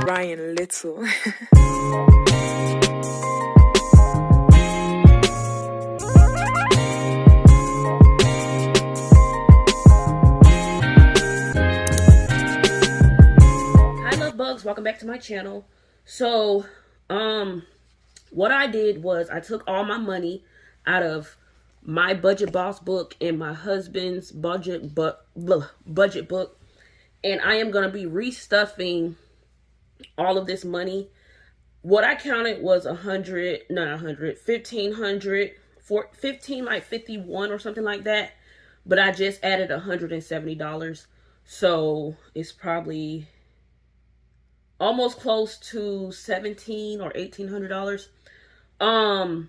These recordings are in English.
Ryan Little. Hi love bugs, welcome back to my channel. So what I did was I took all my money out of my budget boss book and my husband's budget book, and I am going to be restuffing all of this money. What I counted was 100, not 100, 1500, 15 like 51 or something like that, but I just added $170, so it's probably almost close to $1,700 or $1,800.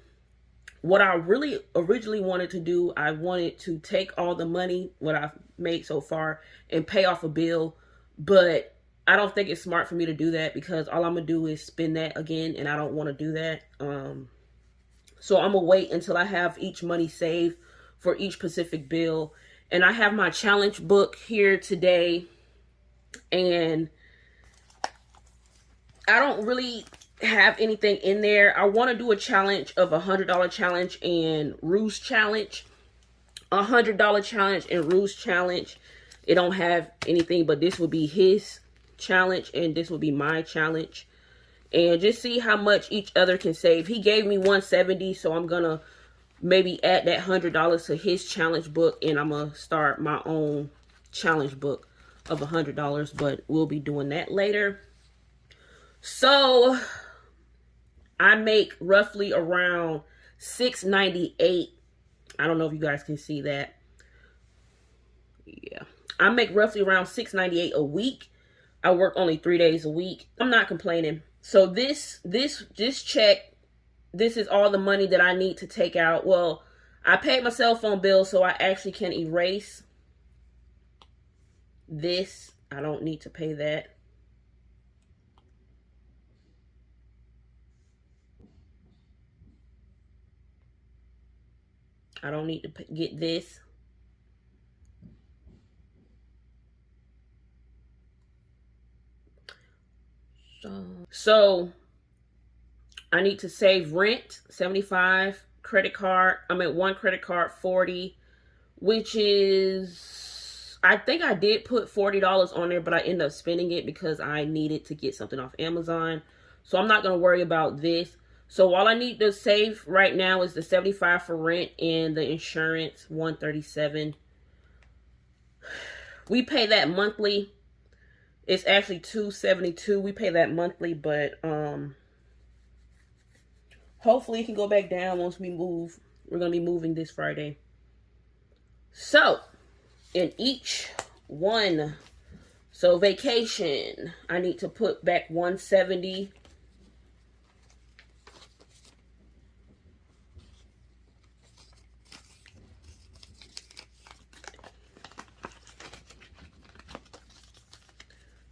What I really originally wanted to do, I wanted to take all the money, what I've made so far, and pay off a bill, but I don't think it's smart for me to do that because all I'm gonna do is spend that again, and I don't want to do that. So I'm gonna wait until I have each money saved for each specific bill. And I have my challenge book here today, and I don't really have anything in there. I want to do a challenge of $100 challenge and ruse challenge. $100 challenge and ruse challenge. It don't have anything, but this will be his challenge and this will be my challenge. And just see how much each other can save. He gave me $170, so I'm gonna maybe add that $100 to his challenge book, and I'm gonna start my own challenge book of $100, but we'll be doing that later. So I make roughly around $698. I don't know if you guys can see that. Yeah, I make roughly around $698 a week. I work only 3 days a week. I'm not complaining. So this check, this is all the money that I need to take out. Well, I paid my cell phone bill, so I actually can erase this. I don't need to pay that. I don't need to get this. So I need to save rent, 75, credit card. I'm at one credit card, 40, which is, I think I did put $40 on there, but I ended up spending it because I needed to get something off Amazon. So I'm not going to worry about this. So all I need to save right now is the 75 for rent and the insurance, 137. We pay that monthly. It's actually $272. We pay that monthly, but hopefully it can go back down once we move. We're going to be moving this Friday. So, in each one, so vacation, I need to put back 170.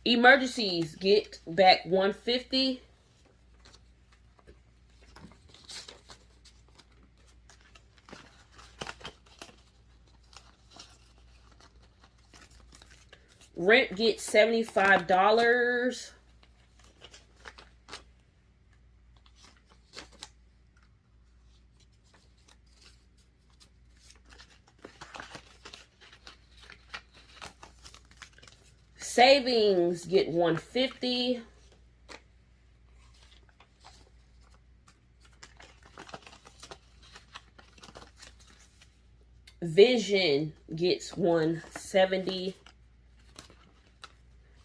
Emergencies, get back 150. Rent, get $75. Savings, get 150. Vision gets 170.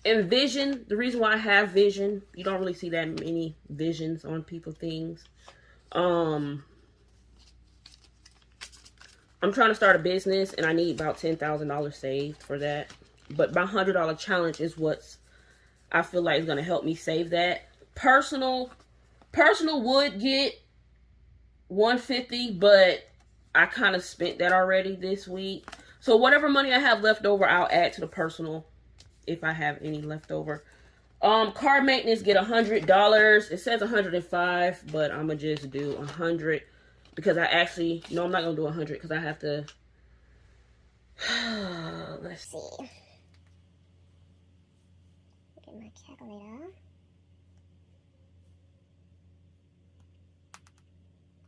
And vision, the reason why I have vision, you don't really see that many visions on people things. I'm trying to start a business and I need about $10,000 saved for that. But my $100 challenge is what's I feel like is going to help me save that. Personal would get 150, but I kind of spent that already this week. So whatever money I have left over, I'll add to the personal if I have any left over. Car maintenance, get $100. It says 105, but I'm going to just do 100 because I actually, no, I'm not going to do 100 because I have to, let's see. Get my calculator.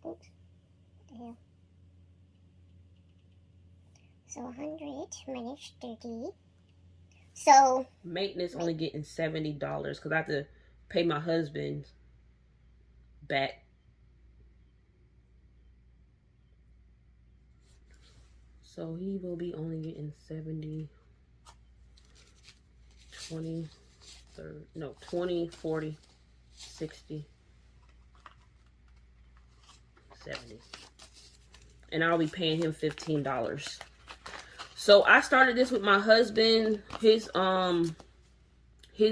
Oops. The hell. So 100 minus 30. So maintenance only getting $70 because I have to pay my husband back. So he will be only getting 70, 20, 30, no, 20, 40, 60, 70. And I'll be paying him $15. So I started this with my husband, his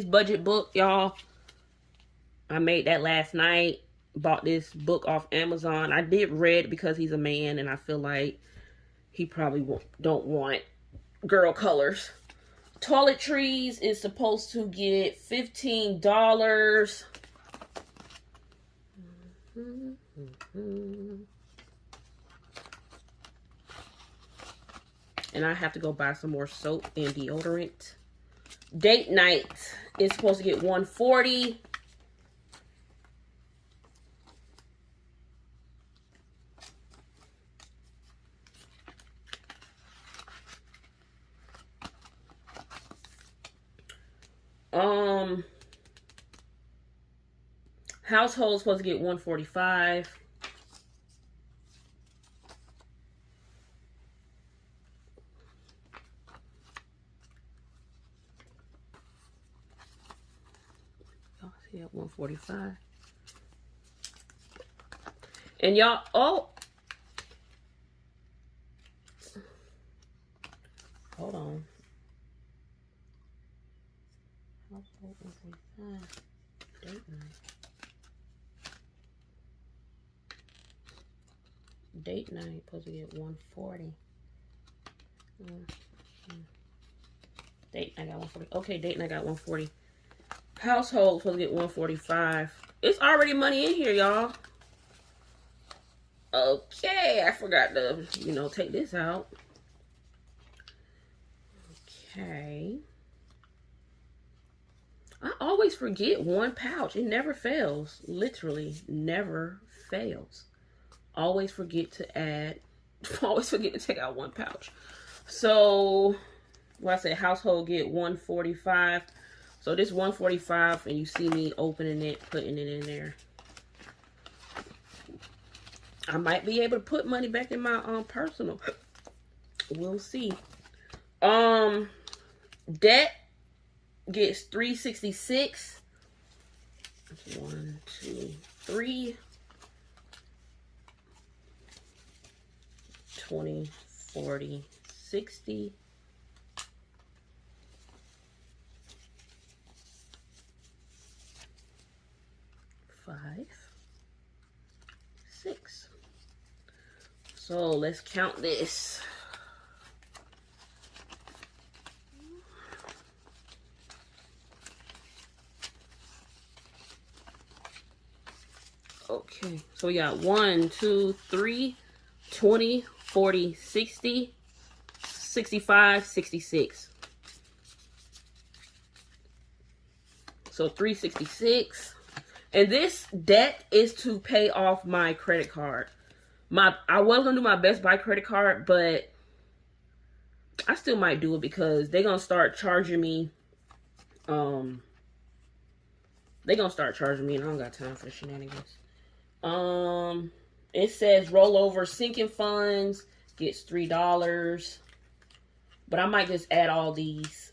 budget book, y'all. I made that last night. Bought this book off Amazon. I did read because he's a man and I feel like he probably don't want girl colors. Toiletries is supposed to get $15. And I have to go buy some more soap and deodorant. Date night is supposed to get $140. Household supposed to get $145. Y'all see at $145. And y'all, hold on. Household $145. Date night. Date night supposed to get $140. Date night got $140. Okay, date night got $140. Household supposed to get $145. It's already money in here, y'all. Okay, I forgot to, take this out. Okay. I always forget one pouch. It never fails. Literally never fails. Always forget to add, always forget to take out one pouch. So, I said household get $145. So this $145, and you see me opening it, putting it in there. I might be able to put money back in my personal. We'll see. Debt gets $366. 1, 2, 3. 20, 40, 60. 5, 6. So let's count this. Okay, so we got 1, 2, 3, 20, 40, 60, 65, 66. So 366. And this debt is to pay off my credit card. I was gonna do my Best Buy credit card, but I still might do it because they're gonna start charging me. They're gonna start charging me, and I don't got time for shenanigans. It says rollover sinking funds gets $3, but I might just add all these.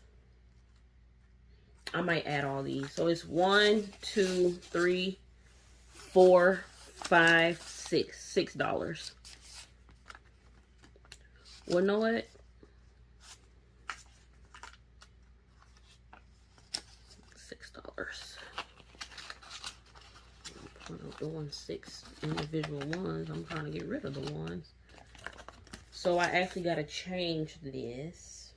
I might add all these. So it's 1, 2, 3, 4, 5, 6. $6. Well, you know what? $6. I'm doing 6 individual ones. I'm trying to get rid of the ones. So I actually got to change this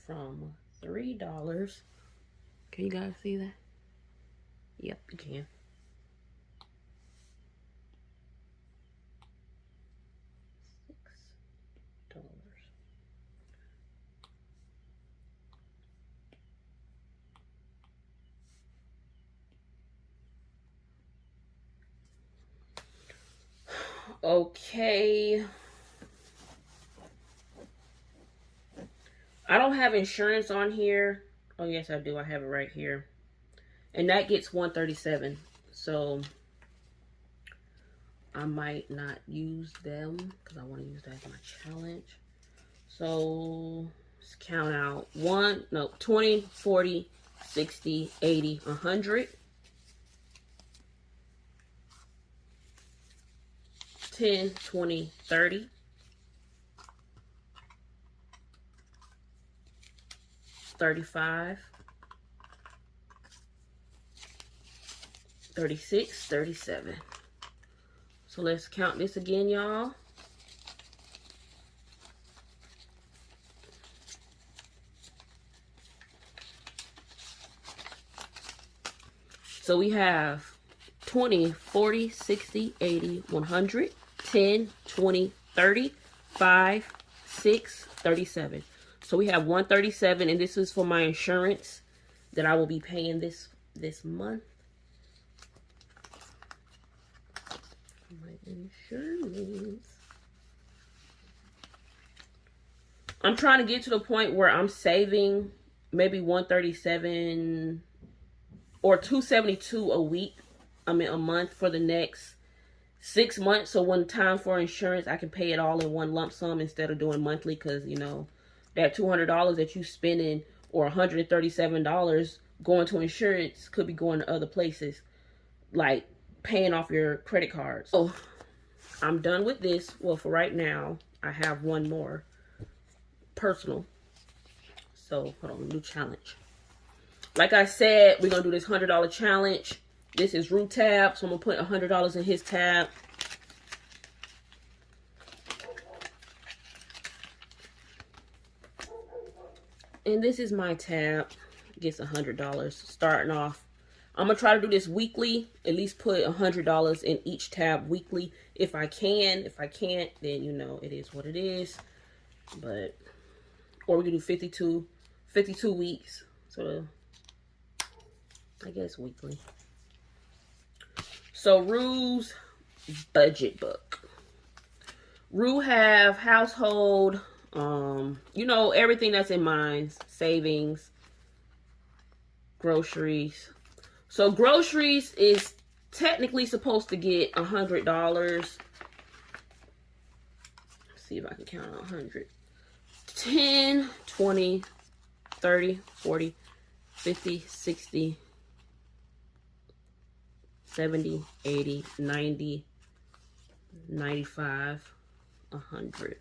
from $3. Can you guys see that? Yep, you can. $6. Okay. I don't have insurance on here. Oh, yes, I do. I have it right here. And that gets $137. So I might not use them because I want to use that as my challenge. So let's count out 20, 40, 60, 80, 100. 10, 20, 30. 35. 36, 37. So let's count this again, y'all. So we have 20, 40, 60, 80, 100, 10, 20, 30, 5, 6, 37. So we have 137, and this is for my insurance that I will be paying this month. My insurance. I'm trying to get to the point where I'm saving maybe 137 or 272 a week. I mean a month for the next 6 months. So when time for insurance, I can pay it all in one lump sum instead of doing monthly, because you know that $200 that you spending or $137 going to insurance could be going to other places, like paying off your credit cards. Oh, I'm done with this. Well, for right now, I have one more personal. So hold on, new challenge. Like I said, we're gonna do this $100 challenge. This is Rue tab, so I'm gonna put $100 in his tab. And this is my tab. Gets $100 starting off. I'm gonna try to do this weekly. At least put $100 in each tab weekly if I can. If I can't, then you know it is what it is. But or we can do 52 weeks. So I guess weekly. So Rue's budget book. Rue have household, you know, everything that's in mine, savings, groceries. So groceries is technically supposed to get $100. Let's see if I can count 100. 10, 20, 30, 40, 50, 60, 70, 80, 90, 95, 100.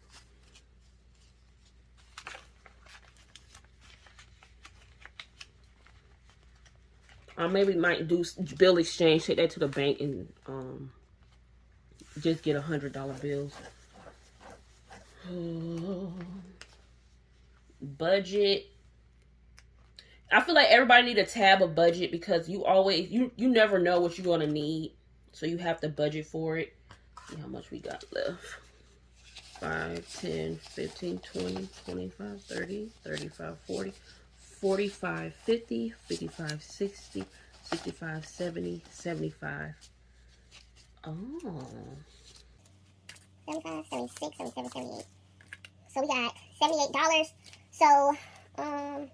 Maybe might do bill exchange, take that to the bank and just get $100 bills. Budget. I feel like everybody need a tab of budget because you always you never know what you're gonna need, so you have to budget for it. See how much we got left. 5, 10, 15, 20, 25, 30, 35, 40, 45, 50, 55, 60, 65, 70, 75. Oh. 75, 76, 77, 78. So we got $78. So, I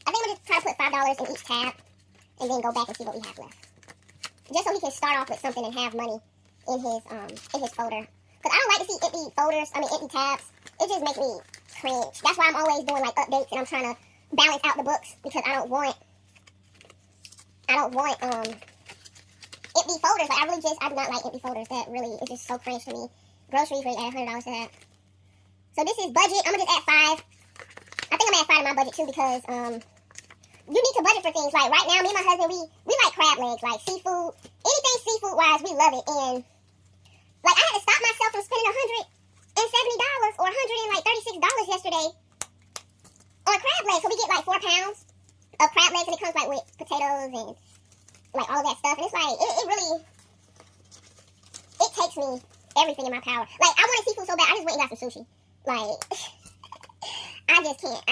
think I'm gonna just try to put $5 in each tab and then go back and see what we have left. Just so he can start off with something and have money in his folder. Because I don't like to see empty folders, empty tabs. It just makes me cringe. That's why I'm always doing like updates and I'm trying to balance out the books because I don't want empty folders. Like I do not like empty folders. That really is just so cringe to me. Groceries, where you add $100 to that. So this is budget. I'm gonna just add 5. I think I'm gonna add 5 to my budget too because you need to budget for things. Like right now, me and my husband, we like crab legs, like seafood. Anything seafood wise, we love it. And like I had to stop myself from spending $170 or $136 yesterday on crab legs. So we get like 4 pounds of crab legs, and it comes like with potatoes and like all that stuff. And it's like it really takes me everything in my power. Like I wanted seafood so bad, I just went and got some sushi. Like I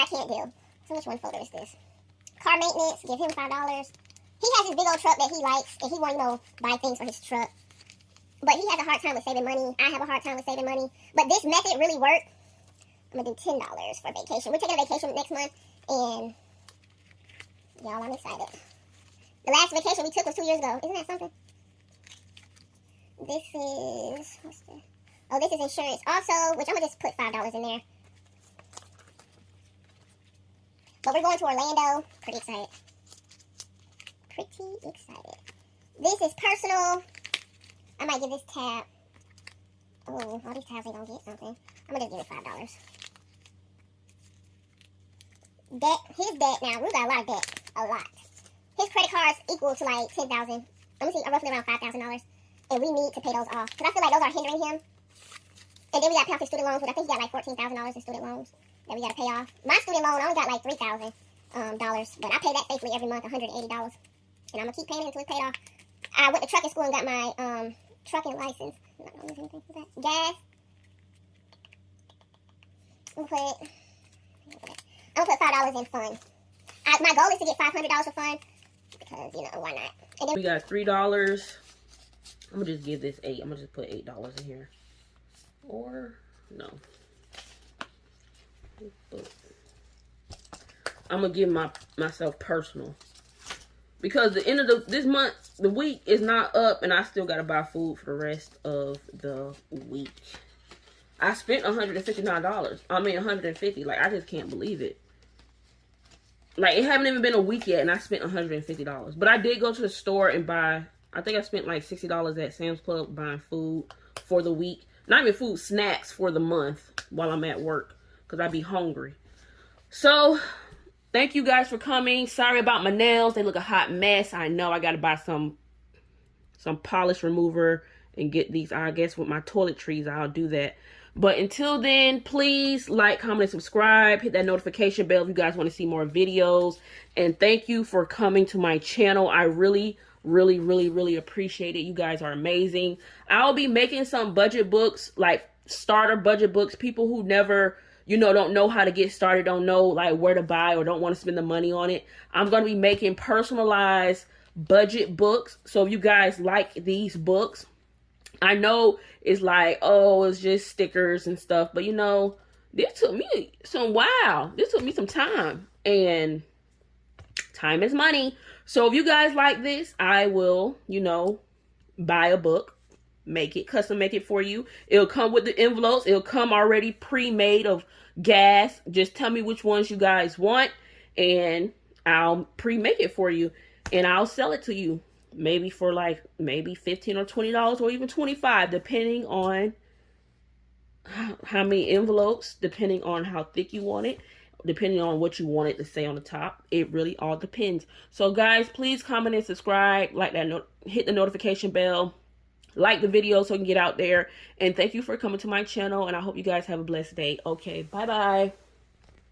can't deal. So which one folder is this? Car maintenance, give him $5. He has this big old truck that he likes, and he want to, buy things for his truck. But he has a hard time with saving money. I have a hard time with saving money. But this method really worked. I'm going to do $10 for vacation. We're taking a vacation next month, and y'all, I'm excited. The last vacation we took was 2 years ago. Isn't that something? This is, this is insurance also, which I'm going to just put $5 in there. But we're going to Orlando. Pretty excited. This is personal. I might give this tab. Oh, all these tabs ain't gonna get something. I'm gonna just give it $5. Debt. His debt now. Ruth got a lot of debt. A lot. His credit cards equal to like $10,000. I'm gonna see roughly around $5,000. And we need to pay those off. Because I feel like those are hindering him. And then we gotta pay off his student loans, which I think he got like $14,000 in student loans that we gotta pay off. My student loan, I only got like $3,000. But I pay that faithfully every month, $180. And I'm gonna keep paying it until it's paid off. I went to trucking school and got my trucking license. I'm not gonna lose anything for that. Gas. I'm gonna put $5 in fun. My goal is to get $500 for fun because why not? And then we got $3. I'm gonna just give this $8. I'm gonna just put $8 in here. Or no. I'm gonna give myself personal. Because the end of this month, the week is not up, and I still gotta buy food for the rest of the week. I spent $159. I mean, $150. Like, I just can't believe it. Like, it haven't even been a week yet, and I spent $150. But I did go to the store and buy. I think I spent like $60 at Sam's Club buying food for the week. Not even food, snacks for the month while I'm at work, because I be hungry. So thank you guys for coming. Sorry about my nails. They look a hot mess. I know I got to buy some polish remover and get these. I guess with my toiletries, I'll do that. But until then, please like, comment, and subscribe. Hit that notification bell if you guys want to see more videos. And thank you for coming to my channel. I really appreciate it. You guys are amazing. I'll be making some budget books, like starter budget books. People who never don't know how to get started, don't know like where to buy, or don't want to spend the money on it. I'm going to be making personalized budget books. So if you guys like these books, I know it's like, oh, it's just stickers and stuff. But this took me This took me some time. And time is money. So if you guys like this, I will, buy a book. Custom make it for you. It'll come with the envelopes. It'll come already pre-made of gas. Just tell me which ones you guys want, and I'll pre-make it for you, and I'll sell it to you. Maybe for like $15 or $20 or even $25, depending on how many envelopes, depending on how thick you want it, depending on what you want it to say on the top. It really all depends. So guys, please comment and subscribe, like that, hit the notification bell. Like the video so I can get out there. And thank you for coming to my channel. And I hope you guys have a blessed day. Okay, bye-bye.